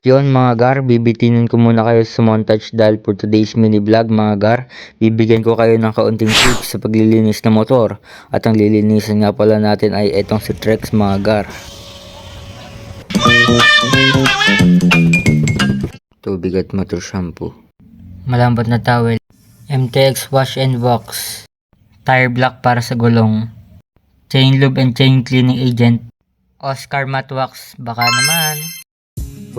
Yun mga gar, bibitinin ko muna kayo sa montage dahil for today's mini vlog mga gar, bibigyan ko kayo ng kaunting tips sa paglilinis ng motor. At ang lilinisan nga pala natin ay itong si Trex mga gar. Tubig at motor shampoo. Malambot na towel. MTX wash and wax. Tire block para sa gulong. Chain lube and chain cleaning agent. Oscar matte wax, baka naman.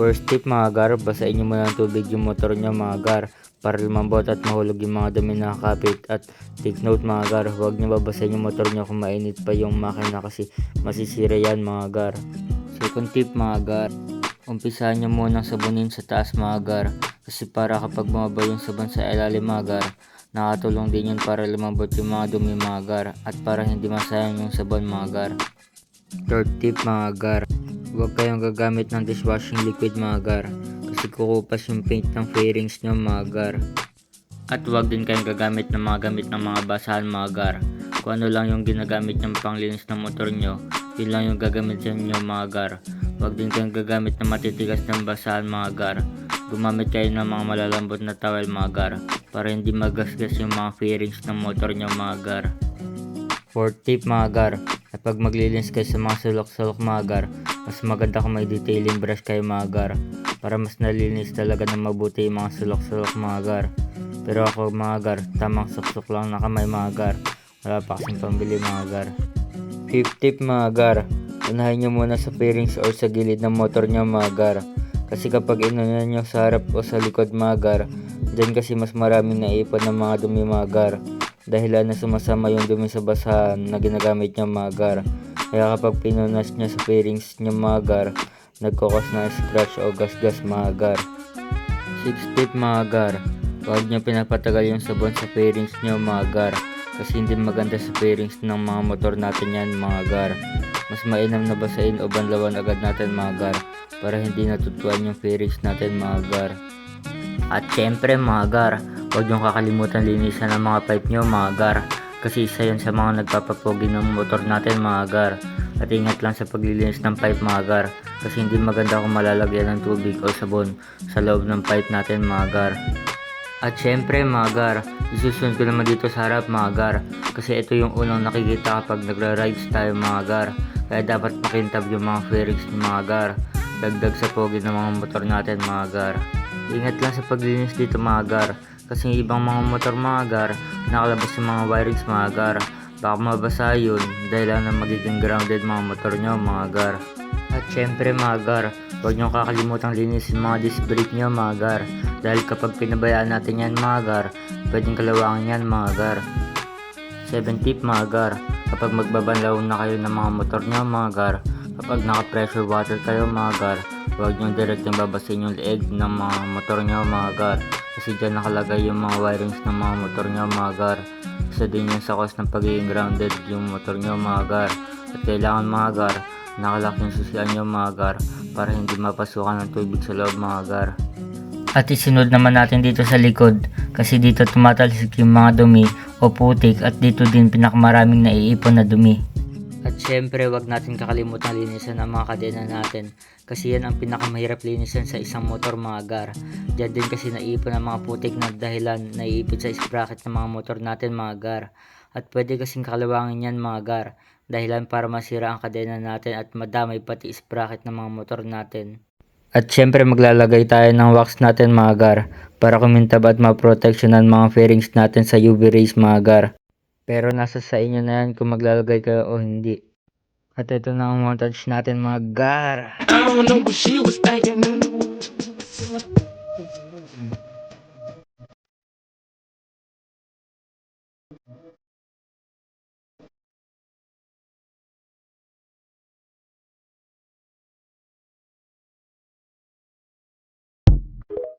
First tip mga gar, basahin nyo muna ng tubig yung motor nyo mga gar para lumambot at mahulog yung mga dumi na nakakapit. At take note mga gar, huwag nyo babasahin yung motor nyo kung mainit pa yung makina kasi masisira yan mga gar. Second tip mga gar, umpisahan nyo muna sabunin sa taas mga gar kasi para kapag bumaba yung sabon sa ilalim mga gar, nakatulong din yun para lumambot yung mga dumi mga gar at para hindi masayang yung sabon mga gar. Third tip mga gar, huwag kayong gagamit ng dishwashing liquid mga gar kasi kukupas yung paint ng fairings nyo mga gar. At huwag din kayong gagamit ng mga gamit ng mga basahan mga gar. Kung ano lang yung ginagamit ng panglinis ng motor nyo, yun lang yung gagamitin nyo mga gar. Huwag din kayong gagamit ng matitigas ng basahan mga gar. Gumamit kayo ng mga malalambot na towel mga gar para hindi magasgas yung mga fairings ng motor nyo mga gar. Fourth tip mga gar, kapag maglilinis kayo sa mga sulok-sulok mga gar, mas maganda kung may detailing brush kayo mga gar para mas nalinis talaga ng mabuti yung mga sulok-sulok mga gar. Pero ako mga gar, tamang suksok lang na kamay mga gar, wala pa kasing pambili mga gar. Fifth tip mga gar, unahin nyo muna sa fairings or sa gilid ng motor nyo mga gar kasi kapag inunan nyo sa harap o sa likod mga gar, dyan kasi mas maraming naipon ng mga dumi mga gar dahilan na sumasama yung dumi sa basahan na ginagamit nyo mga gar. Kaya kapag pinunas nyo sa fairings nyo mga gar, nagkukos na scratch o gasgas mga gar. Sixth tip mga gar, huwag nyo pinapatagal yung sabon sa fairings nyo mga gar kasi hindi maganda sa fairings ng mga motor natin yan mga gar. Mas mainam na basahin o banlawan agad natin mga gar para hindi natutuan yung fairings natin mga gar. At syempre mga gar, huwag nyo kakalimutan linisan ang mga pipe nyo mga gar kasi isa yun sa mga nagpapapogi ng motor natin mga gar. At ingat lang sa paglilinis ng pipe mga gar kasi hindi maganda kung malalagyan ng tubig o sabon sa loob ng pipe natin mga gar. At syempre mga gar, isusunod ko naman dito sa harap mga gar kasi ito yung unang nakikita kapag nagra-rides tayo mga gar. Kaya dapat makintab yung mga fairings ng mga gar, dagdag sa pogi ng mga motor natin mga gar. Ingat lang sa paglilinis dito mga gar kasi ibang mga motor mga gar, nakalabas yung mga wirings mga gar, baka mabasa yun dahil na magiging grounded mga motor nyo mga gar. At syempre mga gar, huwag nyo kakalimutan linisin mga disc brake nyo mga gar dahil kapag pinabayaan natin yan mga gar, pwedeng kalawangin yan mga gar. 7 tip mga gar, kapag magbabanlaw na kayo ng mga motor nyo mga gar, kapag naka pressure water kayo mga gar, huwag nyo direkteng babasin yung leeg ng mga motor nyo mga gar kasi dyan nakalagay yung mga wirings ng mga motor nyo mga gar. Isa din yun sa cause ng pagiging grounded yung motor nyo mga gar. At kailangan mga gar, nakalock yung susian nyo mga gar para hindi mapasukan ng tubig sa loob mga gar. At isunod naman natin dito sa likod kasi dito tumatalsik yung mga dumi o putik at dito din pinakamaraming naiipon na dumi. At syempre wag natin kakalimutan linisan ang mga kadena natin kasi yan ang pinakamahirap linisan sa isang motor mga gar. Diyan din kasi naiipon ang mga putik na dahilan naiipit sa sprocket ng mga motor natin mga gar. At pwede kasing kalawangin yan mga gar dahilan para masira ang kadena natin at madamay pati sprocket ng mga motor natin. At syempre maglalagay tayo ng wax natin mga gar para kumintab at maproteksyonan mga fairings natin sa UV rays mga gar. Pero nasa sa inyo na yan kung maglalagay kayo o hindi. At ito na ang montage natin mga gar.